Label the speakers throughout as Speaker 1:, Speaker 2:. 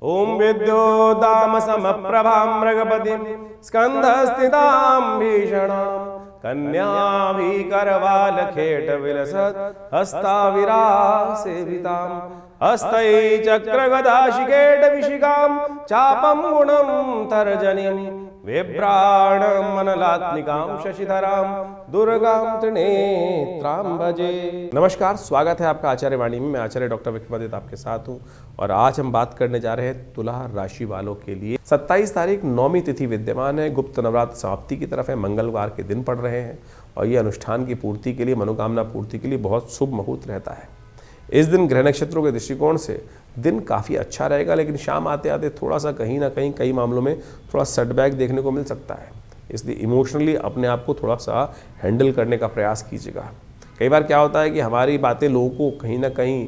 Speaker 1: ओम विद्योदाम समप्रभां मृगपतिं स्कंधस्थितां भीषणां कन्याभिकरवालखेट विलसत् हस्ताविरासेविताम् हस्तै चक्रगदाशिकेट विशिखां चापं गुणं तर्जनीं विभ्राणमनलात्मिकां शशिधरां दुर्गां त्रिनेत्रां भजे। नमस्कार, स्वागत है आपका आचार्य वाणी में। मैं आचार्य डॉक्टर विक्रमादित्य आपके साथ हूँ और आज हम बात करने जा रहे हैं तुला राशि वालों के लिए। 27 तारीख नौमी तिथि विद्यमान है, गुप्त नवरात्र समाप्ति की तरफ है, मंगलवार के दिन पड़ रहे हैं और ये अनुष्ठान की पूर्ति के लिए, मनोकामना पूर्ति के लिए बहुत शुभ मुहूर्त रहता है। इस दिन ग्रह नक्षत्रों के दृष्टिकोण से दिन काफ़ी अच्छा रहेगा, लेकिन शाम आते आते थोड़ा सा कहीं ना कहीं कई मामलों में थोड़ा सेटबैक देखने को मिल सकता है। इसलिए इमोशनली अपने आप को थोड़ा सा हैंडल करने का प्रयास कीजिएगा। कई बार क्या होता है कि हमारी बातें लोगों को कहीं ना कहीं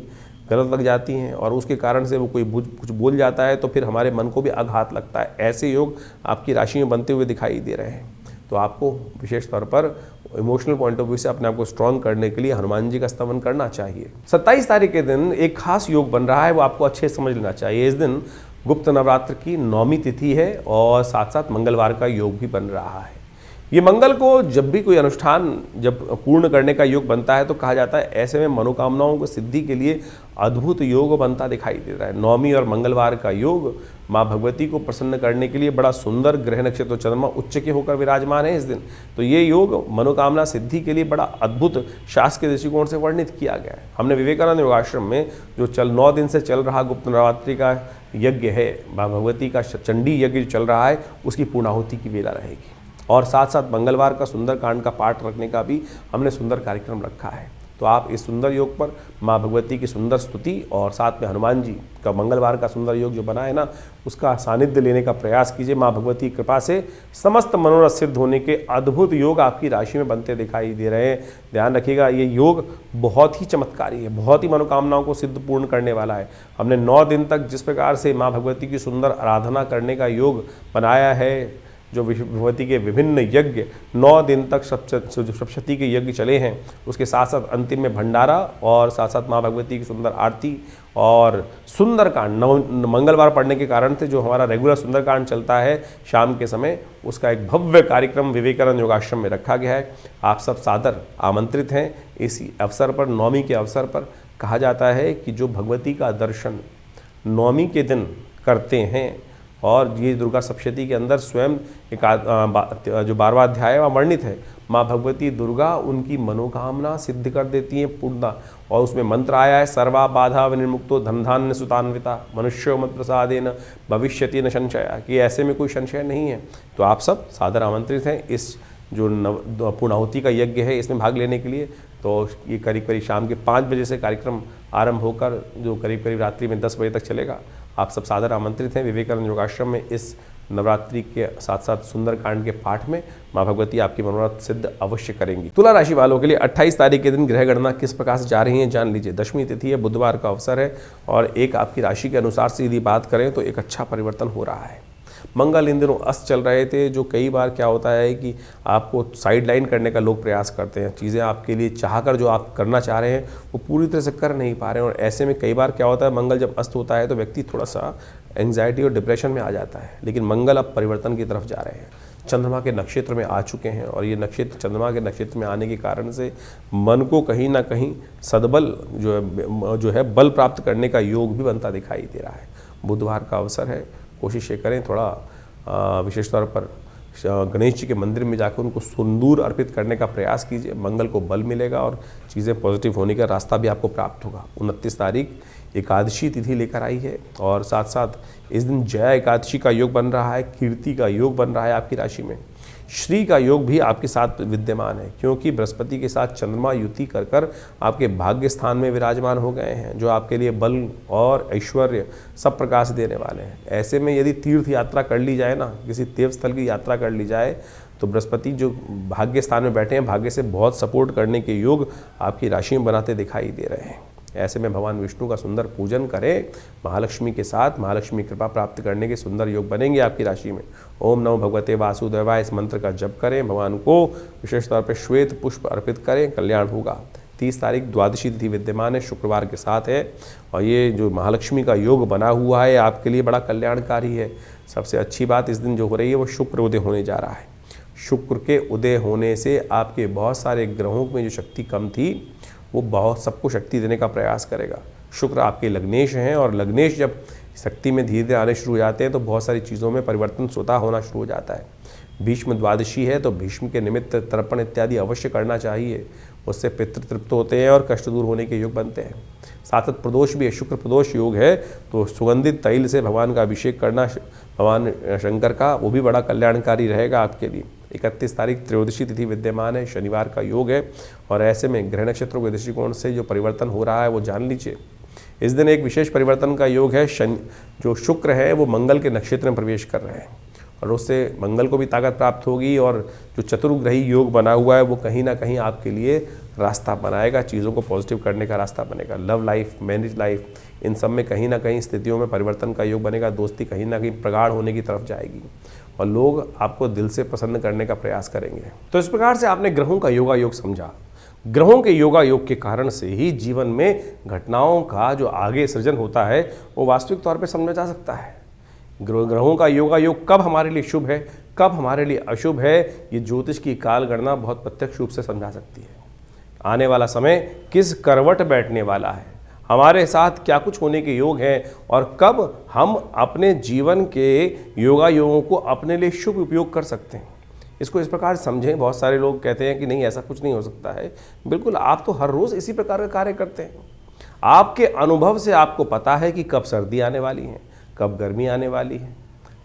Speaker 1: गलत लग जाती हैं और उसके कारण से वो कोई कुछ बोल जाता है तो फिर हमारे मन को भी आघात लगता है। ऐसे योग आपकी राशि में बनते हुए दिखाई दे रहे हैं, तो आपको विशेष तौर पर इमोशनल पॉइंट ऑफ व्यू से अपने आप को स्ट्रॉन्ग करने के लिए हनुमान जी का स्तवन करना चाहिए। 27 तारीख के दिन एक खास योग बन रहा है, वो आपको अच्छे से समझ लेना चाहिए। इस दिन गुप्त नवरात्र की नौमी तिथि है और साथ साथ मंगलवार का योग भी बन रहा है। ये मंगल को जब भी कोई अनुष्ठान जब पूर्ण करने का योग बनता है तो कहा जाता है ऐसे में मनोकामनाओं की सिद्धि के लिए अद्भुत योग बनता दिखाई दे रहा है। नौमी और मंगलवार का योग माँ भगवती को प्रसन्न करने के लिए बड़ा सुंदर ग्रह नक्षत्र चंद्रमा उच्च के होकर विराजमान है इस दिन। तो ये योग मनोकामना सिद्धि के लिए बड़ा अद्भुत शास्त्र के दृष्टिकोण से वर्णित किया गया है। हमने विवेकानंद योगाश्रम में जो 9 दिन से चल रहा गुप्त नवरात्रि का यज्ञ है, माँ भगवती का चंडी यज्ञ जो चल रहा है, उसकी पूर्णाहुति की वेला रहेगी और साथ साथ मंगलवार का सुंदरकांड का पाठ रखने का भी हमने सुंदर कार्यक्रम रखा है। तो आप इस सुंदर योग पर माँ भगवती की सुंदर स्तुति और साथ में हनुमान जी का मंगलवार का सुंदर योग जो बना है ना, उसका सानिध्य लेने का प्रयास कीजिए। माँ भगवती की कृपा से समस्त मनोरथ सिद्ध होने के अद्भुत योग आपकी राशि में बनते दिखाई दे रहे हैं। ध्यान रखिएगा, ये योग बहुत ही चमत्कारी है, बहुत ही मनोकामनाओं को सिद्ध पूर्ण करने वाला है। हमने 9 दिन तक जिस प्रकार से माँ भगवती की सुंदर आराधना करने का योग बनाया है, जो भगवती के विभिन्न यज्ञ 9 दिन तक सप्तशती के यज्ञ चले हैं, उसके साथ साथ अंतिम में भंडारा और साथ साथ माँ भगवती की सुंदर आरती और सुंदरकांड मंगलवार पढ़ने के कारण से जो हमारा रेगुलर सुंदरकांड चलता है शाम के समय, उसका एक भव्य कार्यक्रम विवेकानंद योगाश्रम में रखा गया है। आप सब सादर आमंत्रित हैं। इसी अवसर पर, नौमी के अवसर पर कहा जाता है कि जो भगवती का दर्शन नौमी के दिन करते हैं, और ये दुर्गा सप्तशती के अंदर स्वयं एक जो 12वां अध्याय है वह वर्णित है, माँ भगवती दुर्गा उनकी मनोकामना सिद्ध कर देती हैं पूर्णता। और उसमें मंत्र आया है, सर्वा बाधा विनिर्मुक्तो धनधान्य सुतान्विता मनुष्यो मत प्रसादेन भविष्यति न संशय, कि ऐसे में कोई संशय नहीं है। तो आप सब सादर आमंत्रित हैं इस जो पूर्णाहुति का यज्ञ है इसमें भाग लेने के लिए। तो ये करीब करीब शाम के 5 बजे से कार्यक्रम आरंभ होकर जो करीब करीब रात्रि में 10 बजे तक चलेगा। आप सब सादर आमंत्रित हैं विवेकानंद योगाश्रम में। इस नवरात्रि के साथ साथ सुंदरकांड के पाठ में माँ भगवती आपकी मनोरथ सिद्ध अवश्य करेंगी। तुला राशि वालों के लिए 28 तारीख के दिन ग्रह गणना किस प्रकार से जा रही है जान लीजिए। दशमी तिथि है, बुधवार का अवसर है और एक आपकी राशि के अनुसार से यदि बात करें तो एक अच्छा परिवर्तन हो रहा है। मंगल इन दिनों अस्त चल रहे थे, जो कई बार क्या होता है कि आपको साइड लाइन करने का लोग प्रयास करते हैं। चीज़ें आपके लिए चाहकर जो आप करना चाह रहे हैं वो पूरी तरह से कर नहीं पा रहे हैं, और ऐसे में कई बार क्या होता है, मंगल जब अस्त होता है तो व्यक्ति थोड़ा सा एंग्जाइटी और डिप्रेशन में आ जाता है। लेकिन मंगल अब परिवर्तन की तरफ जा रहे हैं, चंद्रमा के नक्षत्र में आ चुके हैं और ये नक्षत्र चंद्रमा के नक्षत्र में आने के कारण से मन को कहीं ना कहीं सद्बल जो है बल प्राप्त करने का योग भी बनता दिखाई दे रहा है। बुधवार का अवसर है, कोशिश ये करें थोड़ा विशेष तौर पर गणेश जी के मंदिर में जाकर उनको सिंदूर अर्पित करने का प्रयास कीजिए। मंगल को बल मिलेगा और चीज़ें पॉजिटिव होने का रास्ता भी आपको प्राप्त होगा। 29 तारीख एकादशी तिथि लेकर आई है और साथ साथ इस दिन जया एकादशी का योग बन रहा है, कीर्ति का योग बन रहा है आपकी राशि में। श्री का योग भी आपके साथ विद्यमान है, क्योंकि बृहस्पति के साथ चंद्रमा युति कर कर आपके भाग्य स्थान में विराजमान हो गए हैं, जो आपके लिए बल और ऐश्वर्य सब प्रकार से देने वाले हैं। ऐसे में यदि तीर्थ यात्रा कर ली जाए ना, किसी तीर्थ स्थल की यात्रा कर ली जाए, तो बृहस्पति जो भाग्य स्थान में बैठे हैं, भाग्य से बहुत सपोर्ट करने के योग आपकी राशि में बनाते दिखाई दे रहे हैं। ऐसे में भगवान विष्णु का सुंदर पूजन करें महालक्ष्मी के साथ, महालक्ष्मी कृपा प्राप्त करने के सुंदर योग बनेंगे आपकी राशि में। ओम नमो भगवते वासुदेवाय इस मंत्र का जप करें, भगवान को विशेष तौर पर श्वेत पुष्प अर्पित करें, कल्याण होगा। 30 तारीख द्वादशी तिथि विद्यमान है, शुक्रवार के साथ है और ये जो महालक्ष्मी का योग बना हुआ है आपके लिए बड़ा कल्याणकारी है। सबसे अच्छी बात इस दिन जो हो रही है वो शुक्र उदय होने जा रहा है। शुक्र के उदय होने से आपके बहुत सारे ग्रहों में जो शक्ति कम थी वो बहुत सबको शक्ति देने का प्रयास करेगा। शुक्र आपके लग्नेश हैं और लग्नेश जब शक्ति में धीरे धीरे आने शुरू हो जाते हैं तो बहुत सारी चीज़ों में परिवर्तन स्वतः होना शुरू हो जाता है। भीष्म द्वादशी है तो भीष्म के निमित्त तर्पण इत्यादि अवश्य करना चाहिए, उससे पितृ तृप्त होते हैं और कष्ट दूर होने के योग बनते हैं। साथ प्रदोष भी है, शुक्र प्रदोष योग है तो सुगंधित तैल से भगवान का अभिषेक करना भगवान शंकर का, वो भी बड़ा कल्याणकारी रहेगा आपके लिए। 31 तारीख त्रयोदशी तिथि विद्यमान है, शनिवार का योग है और ऐसे में ग्रह नक्षत्रों के दृष्टिकोण से जो परिवर्तन हो रहा है वो जान लीजिए। इस दिन एक विशेष परिवर्तन का योग है। जो शुक्र है वो मंगल के नक्षत्र में प्रवेश कर रहे हैं और उससे मंगल को भी ताकत प्राप्त होगी और जो चतुर्ग्रही योग बना हुआ है वो कहीं ना कहीं आपके लिए रास्ता बनाएगा, चीज़ों को पॉजिटिव करने का रास्ता बनेगा। लव लाइफ, मैरिज लाइफ, इन सब में कहीं ना कहीं स्थितियों में परिवर्तन का योग बनेगा। दोस्ती कहीं ना कहीं प्रगाढ़ होने की तरफ जाएगी और लोग आपको दिल से प्रसन्न करने का प्रयास करेंगे। तो इस प्रकार से आपने ग्रहों का योगा योग समझा। ग्रहों के योगा योग के कारण से ही जीवन में घटनाओं का जो आगे सृजन होता है वो वास्तविक तौर पे समझा जा सकता है। ग्रहों का योगा योग कब हमारे लिए शुभ है, कब हमारे लिए अशुभ है, ये ज्योतिष की काल गणना बहुत प्रत्यक्ष रूप से समझा सकती है। आने वाला समय किस करवट बैठने वाला है, हमारे साथ क्या कुछ होने के योग हैं और कब हम अपने जीवन के योगा योगों को अपने लिए शुभ उपयोग कर सकते हैं, इसको इस प्रकार समझें। बहुत सारे लोग कहते हैं कि नहीं ऐसा कुछ नहीं हो सकता है। बिल्कुल, आप तो हर रोज़ इसी प्रकार का कार्य करते हैं। आपके अनुभव से आपको पता है कि कब सर्दी आने वाली है, कब गर्मी आने वाली है,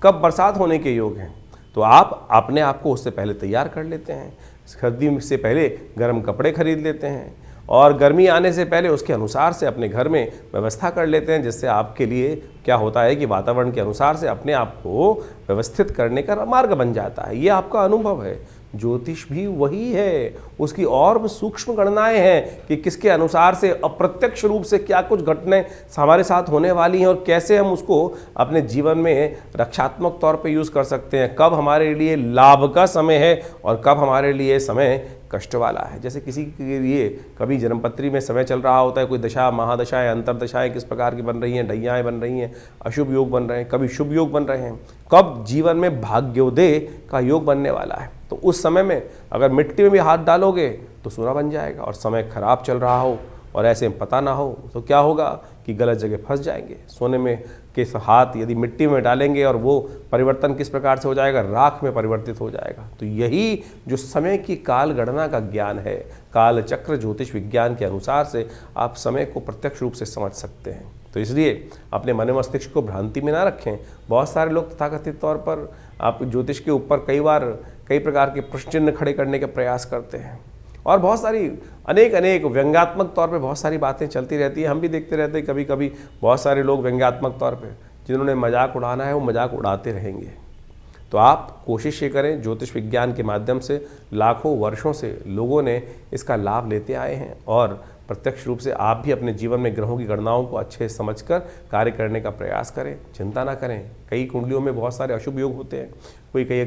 Speaker 1: कब बरसात होने के योग हैं, तो आप अपने आप को उससे पहले तैयार कर लेते हैं। सर्दी से पहले गर्म कपड़े खरीद लेते हैं और गर्मी आने से पहले उसके अनुसार से अपने घर में व्यवस्था कर लेते हैं, जिससे आपके लिए क्या होता है कि वातावरण के अनुसार से अपने आप को व्यवस्थित करने का मार्ग बन जाता है। ये आपका अनुभव है। ज्योतिष भी वही है, उसकी और भी सूक्ष्म गणनाएं हैं कि किसके अनुसार से अप्रत्यक्ष रूप से क्या कुछ घटनाएं हमारे साथ होने वाली हैं और कैसे हम उसको अपने जीवन में रक्षात्मक तौर पे यूज़ कर सकते हैं। कब हमारे लिए लाभ का समय है और कब हमारे लिए समय कष्ट वाला है। जैसे किसी के लिए कभी जन्मपत्री में समय चल रहा होता है, कोई दशा महादशाएं अंतरदशाएं किस प्रकार की बन रही हैं, ढैयाएँ बन रही हैं, अशुभ योग बन रहे हैं, कभी शुभ योग बन रहे हैं, कब जीवन में भाग्योदय का योग बनने वाला है। तो उस समय में अगर मिट्टी में भी हाथ डालोगे तो सोना बन जाएगा और समय खराब चल रहा हो और ऐसे में पता ना हो तो क्या होगा कि गलत जगह फंस जाएंगे। सोने में के हाथ यदि मिट्टी में डालेंगे और वो परिवर्तन किस प्रकार से हो जाएगा, राख में परिवर्तित हो जाएगा। तो यही जो समय की काल गणना का ज्ञान है, काल चक्र ज्योतिष विज्ञान के अनुसार से आप समय को प्रत्यक्ष रूप से समझ सकते हैं। तो इसलिए अपने मन मस्तिष्क को भ्रांति में ना रखें। बहुत सारे लोग तथाकथित तौर पर आप ज्योतिष के ऊपर कई प्रकार के प्रश्न चिन्ह खड़े करने का प्रयास करते हैं और बहुत सारी अनेक व्यंग्यात्मक तौर पे बहुत सारी बातें चलती रहती है। हम भी देखते रहते हैं कभी कभी बहुत सारे लोग व्यंग्यात्मक तौर पे जिन्होंने मजाक उड़ाना है वो मजाक उड़ाते रहेंगे। तो आप कोशिश ये करें, ज्योतिष विज्ञान के माध्यम से लाखों वर्षों से लोगों ने इसका लाभ लेते आए हैं और प्रत्यक्ष रूप से आप भी अपने जीवन में ग्रहों की गणनाओं को अच्छे से समझकर कार्य करने का प्रयास करें। चिंता ना करें, कई कुंडलियों में बहुत सारे अशुभ योग होते हैं। कोई कई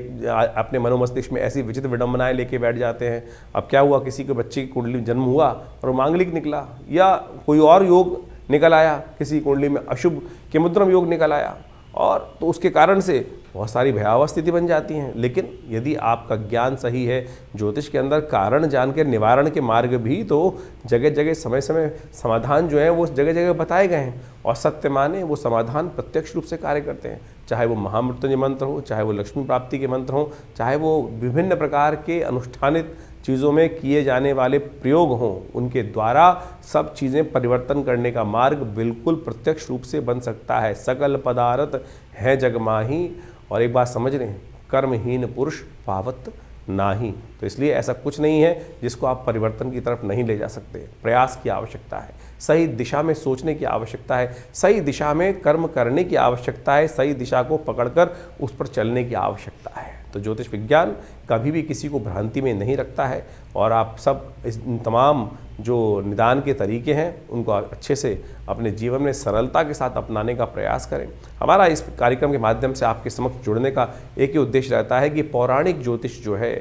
Speaker 1: अपने मनोमस्तिष्क में ऐसी विचित्र विडंबनाएं लेके बैठ जाते हैं। अब क्या हुआ, किसी के बच्चे की कुंडली में जन्म हुआ और मांगलिक निकला या कोई और योग निकल आया, किसी कुंडली में अशुभ केमुद्रम योग निकल आया और तो उसके कारण से बहुत सारी भयावह स्थिति बन जाती हैं। लेकिन यदि आपका ज्ञान सही है, ज्योतिष के अंदर कारण जान के निवारण के मार्ग भी तो जगह जगह समय समय समाधान जो है वो जगह जगह बताए गए हैं और सत्य माने वो समाधान प्रत्यक्ष रूप से कार्य करते हैं। चाहे वो महामृत्युंजय मंत्र हो, चाहे वो लक्ष्मी प्राप्ति के मंत्र हो, चाहे वो विभिन्न प्रकार के अनुष्ठानित चीज़ों में किए जाने वाले प्रयोग हों, उनके द्वारा सब चीज़ें परिवर्तन करने का मार्ग बिल्कुल प्रत्यक्ष रूप से बन सकता है। सकल पदार्थ है जग माही, और एक बात समझ रहे हैं, कर्महीन पुरुष पावत नाही। तो इसलिए ऐसा कुछ नहीं है जिसको आप परिवर्तन की तरफ नहीं ले जा सकते। प्रयास की आवश्यकता है, सही दिशा में सोचने की आवश्यकता है, सही दिशा में कर्म करने की आवश्यकता है, सही दिशा को पकड़कर उस पर चलने की आवश्यकता है। तो ज्योतिष विज्ञान कभी भी किसी को भ्रांति में नहीं रखता है और आप सब इस तमाम जो निदान के तरीके हैं उनको अच्छे से अपने जीवन में सरलता के साथ अपनाने का प्रयास करें। हमारा इस कार्यक्रम के माध्यम से आपके समक्ष जुड़ने का एक ही उद्देश्य रहता है कि पौराणिक ज्योतिष जो है,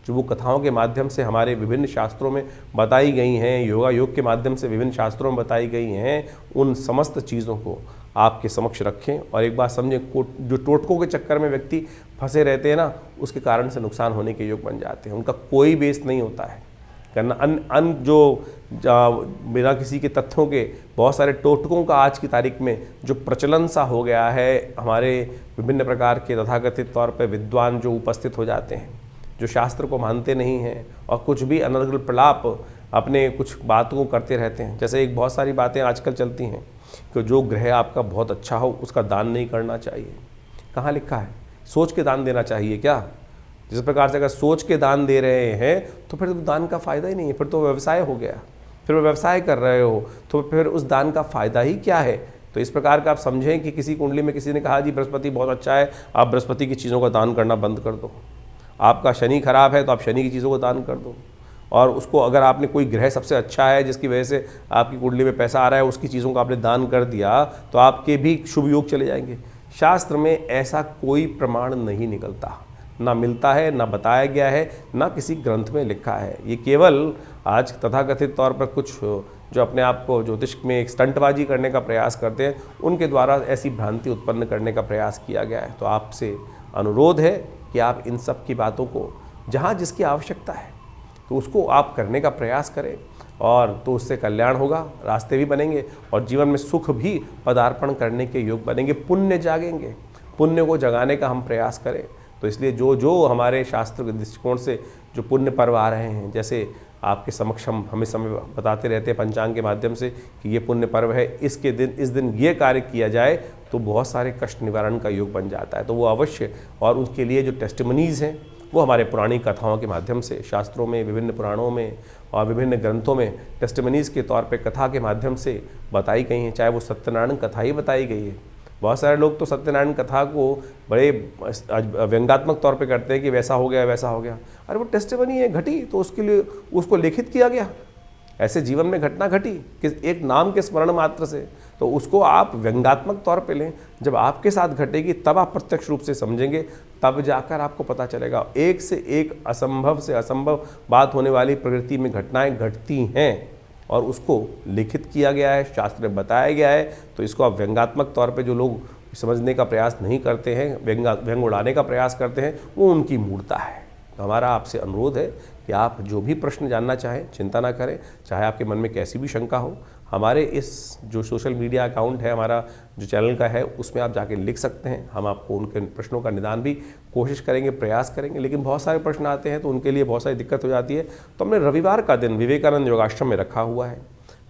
Speaker 1: जो वो कथाओं के माध्यम से हमारे विभिन्न शास्त्रों में बताई गई हैं, योगा योग के माध्यम से विभिन्न शास्त्रों में बताई गई हैं, उन समस्त चीज़ों को आपके समक्ष रखें और एक बात समझें, जो टोटकों के चक्कर में व्यक्ति फंसे रहते हैं ना, उसके कारण से नुकसान होने के योग बन जाते हैं। उनका कोई बेस नहीं होता है करना बिना किसी के तथ्यों के बहुत सारे टोटकों का आज की तारीख में जो प्रचलन सा हो गया है। हमारे विभिन्न प्रकार के तथाकथित तौर पर विद्वान जो उपस्थित हो जाते हैं, जो शास्त्र को मानते नहीं हैं और कुछ भी अनर्गल प्रलाप अपने कुछ बातों को करते रहते हैं। जैसे एक बहुत सारी बातें आजकल चलती हैं कि जो ग्रह आपका बहुत अच्छा हो उसका दान नहीं करना चाहिए। कहाँ लिखा है? सोच के दान देना चाहिए क्या? जिस प्रकार से अगर सोच के दान दे रहे हैं तो फिर दान का फ़ायदा ही नहीं है, फिर तो व्यवसाय हो गया। फिर वो व्यवसाय कर रहे हो तो फिर उस दान का फ़ायदा ही क्या है? तो इस प्रकार का आप समझें कि किसी कुंडली में किसी ने कहा जी बृहस्पति बहुत अच्छा है, आप बृहस्पति की चीज़ों का दान करना बंद कर दो। आपका शनि खराब है तो आप शनि की चीज़ों को दान कर दो। और उसको अगर आपने कोई ग्रह सबसे अच्छा है जिसकी वजह से आपकी कुंडली में पैसा आ रहा है, उसकी चीज़ों का आपने दान कर दिया तो आपके भी शुभ योग चले जाएंगे। शास्त्र में ऐसा कोई प्रमाण नहीं निकलता, ना मिलता है, ना बताया गया है, ना किसी ग्रंथ में लिखा है। ये केवल आज तथाकथित तौर पर कुछ जो अपने आप को ज्योतिष में एक स्टंटबाजी करने का प्रयास करते हैं, उनके द्वारा ऐसी भ्रांति उत्पन्न करने का प्रयास किया गया है। तो आपसे अनुरोध है कि आप इन सब की बातों को जहाँ जिसकी आवश्यकता है तो उसको आप करने का प्रयास करें, और तो उससे कल्याण होगा, रास्ते भी बनेंगे और जीवन में सुख भी पदार्पण करने के योग बनेंगे, पुण्य जागेंगे। पुण्य को जगाने का हम प्रयास करें। तो इसलिए जो जो हमारे शास्त्र के दृष्टिकोण से जो पुण्य पर्व आ रहे हैं, जैसे आपके समक्ष हम हमें समय बताते रहते हैं पंचांग के माध्यम से कि ये पुण्य पर्व है, इसके दिन इस दिन ये कार्य किया जाए तो बहुत सारे कष्ट निवारण का योग बन जाता है। तो वो अवश्य, और उसके लिए जो टेस्टिमनीज़ हैं वो हमारे पुरानी कथाओं के माध्यम से शास्त्रों में, विभिन्न पुराणों में और विभिन्न ग्रंथों में टेस्टिमनीज़ के तौर पे कथा के माध्यम से बताई गई हैं। चाहे वो सत्यनारायण कथा ही बताई गई है। बहुत सारे लोग तो सत्यनारायण कथा को बड़े व्यंग्यात्मक तौर पे करते हैं कि वैसा हो गया वैसा हो गया। अरे वो टेस्टिमनी है, घटी, तो उसके लिए उसको लिखित किया गया। ऐसे जीवन में घटना घटी कि एक नाम के स्मरण मात्र से, तो उसको आप व्यंग्यात्मक तौर पे लें। जब आपके साथ घटेगी तब आप प्रत्यक्ष रूप से समझेंगे, तब जाकर आपको पता चलेगा। एक से एक असंभव से असंभव बात होने वाली प्रकृति में घटनाएं घटती हैं और उसको लिखित किया गया है, शास्त्र में बताया गया है। तो इसको आप व्यंग्यात्मक तौर पे जो लोग समझने का प्रयास नहीं करते हैं, व्यंग उड़ाने का प्रयास करते हैं, वो उनकी मूर्खता है। तो हमारा आपसे अनुरोध है कि आप जो भी प्रश्न जानना चाहें चिंता ना करें, चाहे आपके मन में कैसी भी शंका हो, हमारे इस जो सोशल मीडिया अकाउंट है हमारा, जो चैनल का है, उसमें आप जाके लिख सकते हैं। हम आपको उनके प्रश्नों का निदान भी कोशिश करेंगे, प्रयास करेंगे। लेकिन बहुत सारे प्रश्न आते हैं तो उनके लिए बहुत सारी दिक्कत हो जाती है। तो हमने रविवार का दिन विवेकानंद योगाश्रम में रखा हुआ है।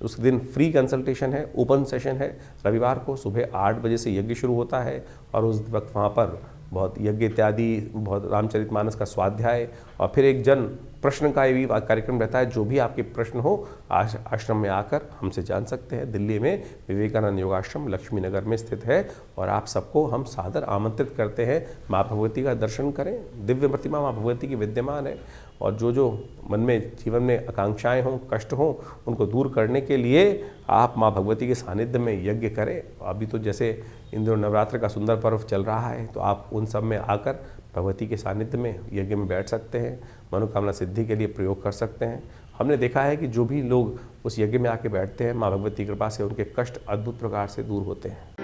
Speaker 1: उस दिन फ्री कंसल्टेशन है, ओपन सेशन है। रविवार को सुबह 8 बजे से यज्ञ शुरू होता है और उस वक्त वहाँ पर बहुत यज्ञ इत्यादि, बहुत रामचरितमानस का स्वाध्याय और फिर एक जन प्रश्न का भी कार्यक्रम रहता है। जो भी आपके प्रश्न हो आश्रम में आकर हमसे जान सकते हैं। दिल्ली में विवेकानंद योगाश्रम लक्ष्मी नगर में स्थित है और आप सबको हम सादर आमंत्रित करते हैं। माँ भगवती का दर्शन करें। दिव्य प्रतिमा माँ भगवती की विद्यमान है और जो जो मन में जीवन में आकांक्षाएं हों, कष्ट हों, उनको दूर करने के लिए आप माँ भगवती के सानिध्य में यज्ञ करें। अभी तो जैसे इंद्र नवरात्र का सुंदर पर्व चल रहा है, तो आप उन सब में आकर भगवती के सानिध्य में यज्ञ में बैठ सकते हैं, मनोकामना सिद्धि के लिए प्रयोग कर सकते हैं। हमने देखा है कि जो भी लोग उस यज्ञ में आके बैठते हैं, माँ भगवती की कृपा से उनके कष्ट अद्भुत प्रकार से दूर होते हैं।